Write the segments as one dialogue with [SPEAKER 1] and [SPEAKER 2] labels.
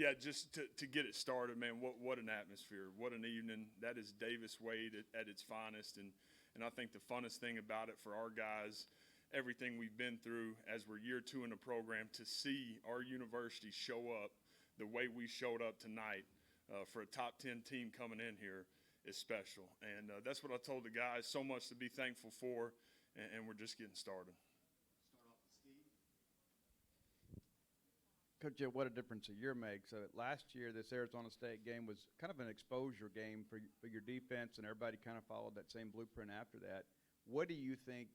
[SPEAKER 1] Yeah, just to get it started, man, what an atmosphere. What an evening. That is Davis Wade at its finest. And I think the funnest thing about it for our guys, everything we've been through as we're year 2 in the program, to see our university show up the way we showed up tonight for a top 10 team coming in here is special. And that's what I told the guys, so much to be thankful for, and we're just getting started.
[SPEAKER 2] Coach, what a difference a year makes. Last year, this Arizona State game was kind of an exposure game for your defense, and everybody kind of followed that same blueprint after that. What do you think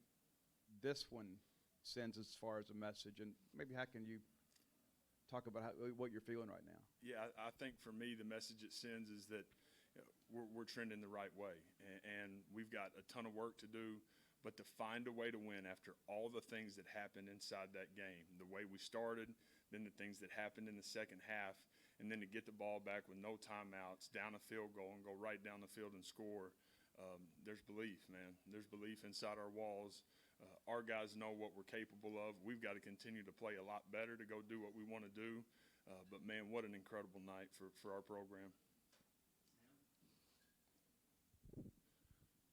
[SPEAKER 2] this one sends as far as a message, and maybe how can you talk about what you're feeling right now?
[SPEAKER 1] Yeah, I think for me, the message it sends is that we're trending the right way, and we've got a ton of work to do. But to find a way to win after all the things that happened inside that game, the way we started, then the things that happened in the second half, and then to get the ball back with no timeouts, down a field goal, and go right down the field and score, there's belief, man. There's belief inside our walls. Our guys know what we're capable of. We've got to continue to play a lot better to go do what we want to do. But, man, what an incredible night for our program.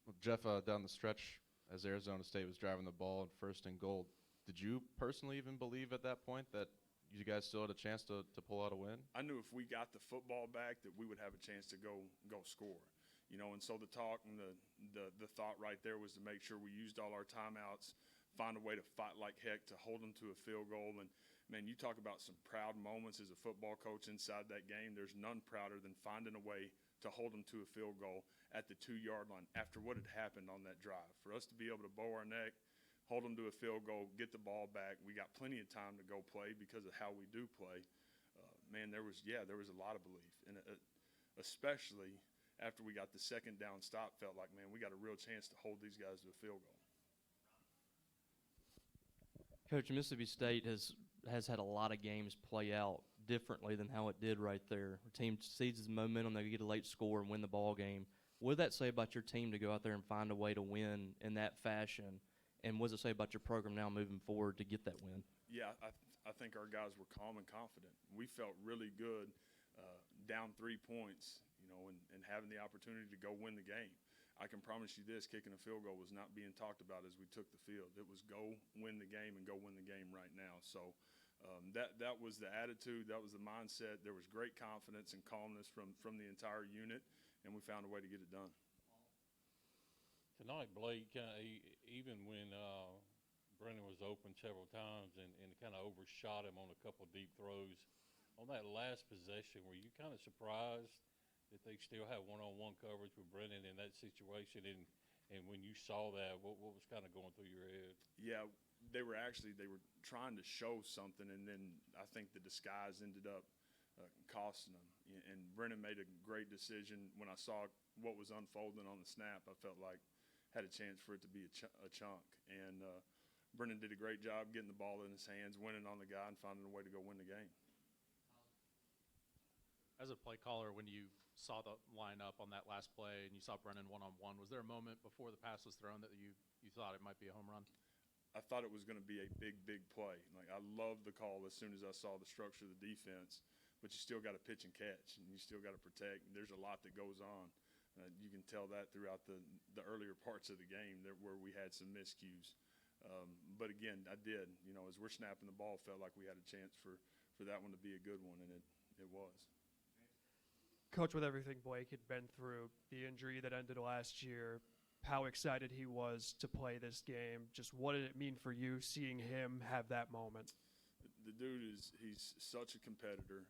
[SPEAKER 3] Well, Jeff, down the stretch, as Arizona State was driving the ball in 1st and goal, did you personally even believe at that point that you guys still had a chance to pull out a win?
[SPEAKER 1] I knew if we got the football back that we would have a chance to go score. You know, and so the talk and the thought right there was to make sure we used all our timeouts, find a way to fight like heck to hold them to a field goal. And, man, you talk about some proud moments as a football coach inside that game. There's none prouder than finding a way to hold them to a field goal at the 2-yard line after what had happened on that drive. For us to be able to bow our neck, hold them to a field goal, get the ball back, we got plenty of time to go play because of how we do play. Man, there was a lot of belief. And especially after we got the second down stop, felt like, man, we got a real chance to hold these guys to a field goal.
[SPEAKER 4] Coach, Mississippi State has had a lot of games play out differently than how it did right there. The team seizes momentum, they get a late score and win the ball game. What did that say about your team to go out there and find a way to win in that fashion? And what does it say about your program now moving forward to get that win?
[SPEAKER 1] Yeah, I think our guys were calm and confident. We felt really good down 3 points, you know, and having the opportunity to go win the game. I can promise you this, kicking a field goal was not being talked about as we took the field. It was go win the game and go win the game right now. So that was the attitude, that was the mindset. There was great confidence and calmness from the entire unit, and we found a way to get it done.
[SPEAKER 5] Tonight, Blake, even when Brennan was open several times and kind of overshot him on a couple of deep throws, on that last possession, were you kind of surprised that they still had one-on-one coverage with Brennan in that situation? And when you saw that, what was kind of going through your head?
[SPEAKER 1] Yeah, they were trying to show something, and then I think the disguise ended up costing them. And Brennan made a great decision. When I saw what was unfolding on the snap, I felt like had a chance for it to be a chunk. And Brennan did a great job getting the ball in his hands, winning on the guy, and finding a way to go win the game.
[SPEAKER 6] As a play caller, when you saw the lineup on that last play and you saw Brennan one-on-one, was there a moment before the pass was thrown that you thought it might be a home run?
[SPEAKER 1] I thought it was going to be a big play. Like, I loved the call as soon as I saw the structure of the defense, but you still got to pitch and catch, and you still got to protect. There's a lot that goes on. You can tell that throughout the earlier parts of the game where we had some miscues. But again, I did. You know, as we're snapping the ball, felt like we had a chance for that one to be a good one, and it was.
[SPEAKER 7] Coach, with everything Blake had been through, the injury that ended last year, how excited he was to play this game. Just what did it mean for you seeing him have that moment?
[SPEAKER 1] The dude he's such a competitor.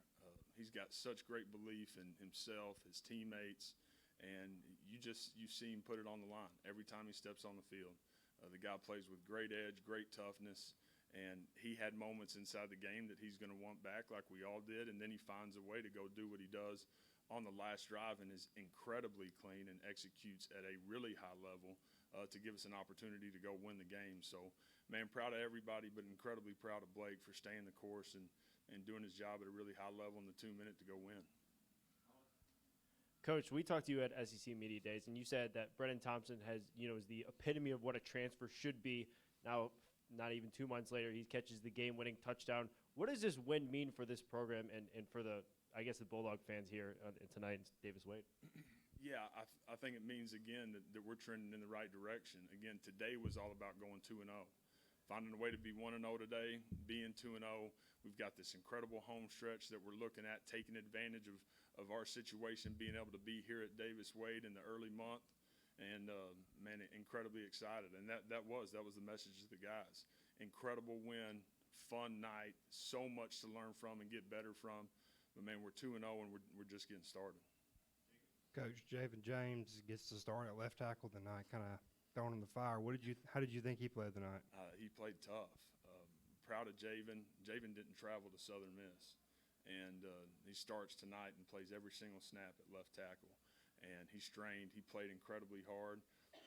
[SPEAKER 1] He's got such great belief in himself, his teammates, and you see him put it on the line every time he steps on the field. The guy plays with great edge, great toughness, and he had moments inside the game that he's going to want back like we all did, and then he finds a way to go do what he does on the last drive and is incredibly clean and executes at a really high level to give us an opportunity to go win the game. So, man, proud of everybody, but incredibly proud of Blake for staying the course and doing his job at a really high level in the 2 minute to go win.
[SPEAKER 8] Coach, we talked to you at SEC Media Days, and you said that Brennan Thompson is the epitome of what a transfer should be. Now, not even 2 months later, he catches the game-winning touchdown. What does this win mean for this program and for the I guess, the Bulldog fans here tonight in Davis Wade?
[SPEAKER 1] Yeah, I think it means, again, that we're trending in the right direction. Again, today was all about going 2-0. Finding a way to be 1-0 today, being 2-0. We've got this incredible home stretch that we're looking at, taking advantage of our situation, being able to be here at Davis Wade in the early month. And, man, incredibly excited. And that was the message to the guys. Incredible win, fun night, so much to learn from and get better from. But, man, we're 2-0 and we're just getting started.
[SPEAKER 9] Coach Javen James gets to start at left tackle tonight, kind of thrown in the fire. How did you think he played tonight?
[SPEAKER 1] He played tough. Proud of Javen. Javen didn't travel to Southern Miss. And he starts tonight and plays every single snap at left tackle. And he's trained. He played incredibly hard.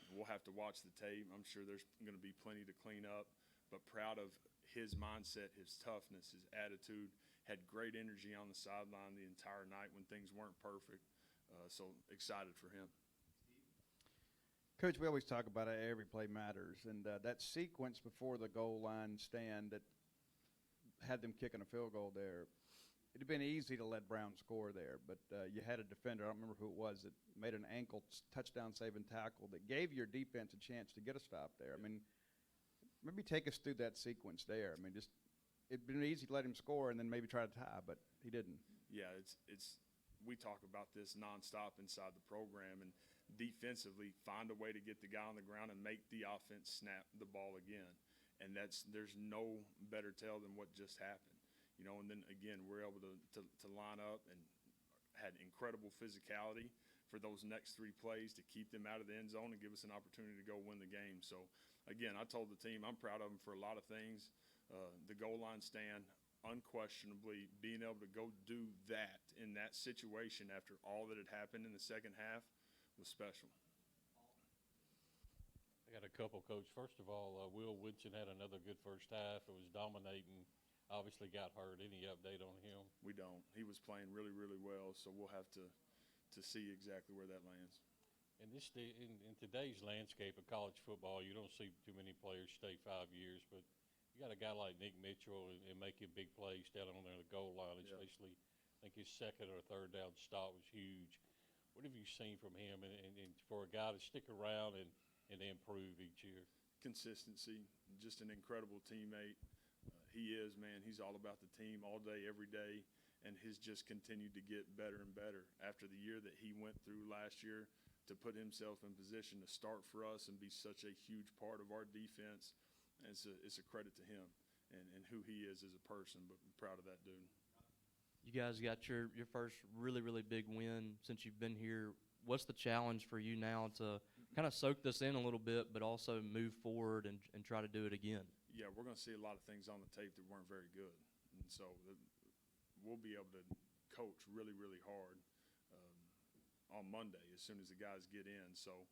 [SPEAKER 1] We'll have to watch the tape. I'm sure there's going to be plenty to clean up. But proud of his mindset, his toughness, his attitude. Had great energy on the sideline the entire night when things weren't perfect. So excited for him.
[SPEAKER 2] Coach, we always talk about every play matters, and that sequence before the goal line stand that had them kicking a field goal there, it had been easy to let Brown score there, but you had a defender, I don't remember who it was, that made an ankle touchdown-saving tackle that gave your defense a chance to get a stop there. I mean, maybe take us through that sequence there. I mean, just it'd been easy to let him score and then maybe try to tie, but he didn't.
[SPEAKER 1] Yeah, it's we talk about this nonstop inside the program, and defensively find a way to get the guy on the ground and make the offense snap the ball again. And there's no better tell than what just happened. You know, and then again, we're able to line up and had incredible physicality for those next 3 plays to keep them out of the end zone and give us an opportunity to go win the game. So again, I told the team I'm proud of them for a lot of things. The goal line stand, unquestionably being able to go do that in that situation after all that had happened in the second half was special.
[SPEAKER 5] I got a couple, Coach. First of all, Will Winston had another good first half. It was dominating. Obviously got hurt. Any update on him?
[SPEAKER 1] We don't. He was playing really, really well, so we'll have to see exactly where that lands.
[SPEAKER 5] In today's landscape of college football, you don't see too many players stay 5 years, but you got a guy like Nick Mitchell and making big plays down on the goal line, especially. I think his second or third down stop was huge. What have you seen from him and for a guy to stick around and improve each year?
[SPEAKER 1] Consistency, just an incredible teammate. He is, man. He's all about the team all day, every day, and has just continued to get better and better. After the year that he went through last year, to put himself in position to start for us and be such a huge part of our defense, it's a credit to him and who he is as a person, but I'm proud of that dude.
[SPEAKER 4] You guys got your first really, really big win since you've been here. What's the challenge for you now to kind of soak this in a little bit, but also move forward and try to do it again?
[SPEAKER 1] Yeah, we're going to see a lot of things on the tape that weren't very good. And so we'll be able to coach really, really hard on Monday as soon as the guys get in. So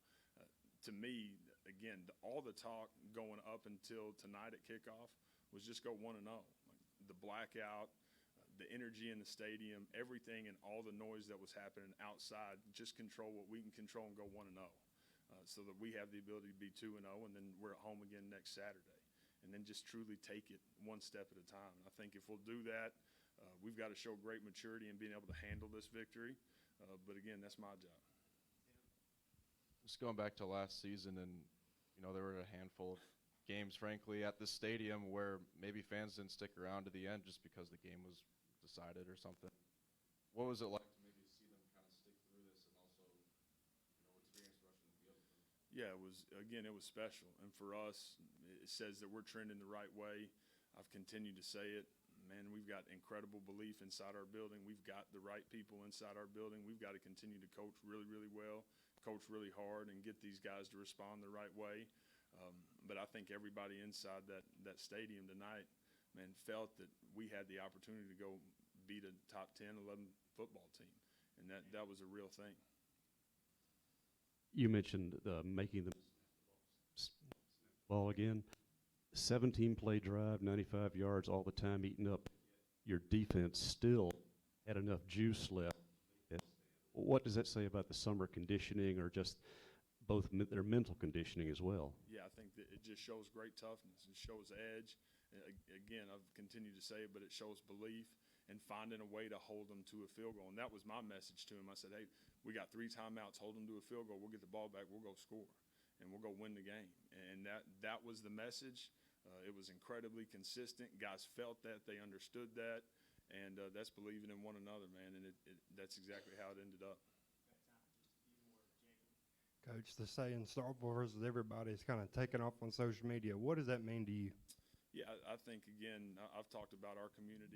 [SPEAKER 1] to me, again, all the talk going up until tonight at kickoff was just go 1-0. Like the blackout, the energy in the stadium, everything and all the noise that was happening outside, just control what we can control and go 1-0 so that we have the ability to be 2-0, and then we're at home again next Saturday. And then just truly take it one step at a time. And I think if we'll do that, we've got to show great maturity in being able to handle this victory. But again, that's my job.
[SPEAKER 3] Just going back to last season, and there were a handful of games, frankly, at the stadium where maybe fans didn't stick around to the end just because the game was decided or something. What was it like to maybe see them kind of stick through this and also, experience rushing the field?
[SPEAKER 1] Yeah, it was special. And for us, it says that we're trending the right way. I've continued to say it. Man, we've got incredible belief inside our building. We've got the right people inside our building. We've got to continue to coach really, really well, coach really hard, and get these guys to respond the right way. But I think everybody inside that stadium tonight, man, felt that we had the opportunity to go beat a top 10, 11 football team. And that was a real thing.
[SPEAKER 10] You mentioned making the ball again. 17-play drive, 95 yards all the time, eating up. Your defense still had enough juice left. What does that say about the summer conditioning, or just both their mental conditioning as well?
[SPEAKER 1] Yeah, I think that it just shows great toughness. It shows edge. Again, I've continued to say it, but it shows belief. and finding a way to hold them to a field goal. And that was my message to him. I said, hey, we got 3 timeouts, hold them to a field goal. We'll get the ball back, we'll go score, and we'll go win the game. And that was the message. It was incredibly consistent. Guys felt that, they understood that, and that's believing in one another, man, and that's exactly how it ended up.
[SPEAKER 9] Coach, the saying "Starkville versus everybody" is kind of taken off on social media. What does that mean to you?
[SPEAKER 1] Yeah, I think, again, I've talked about our community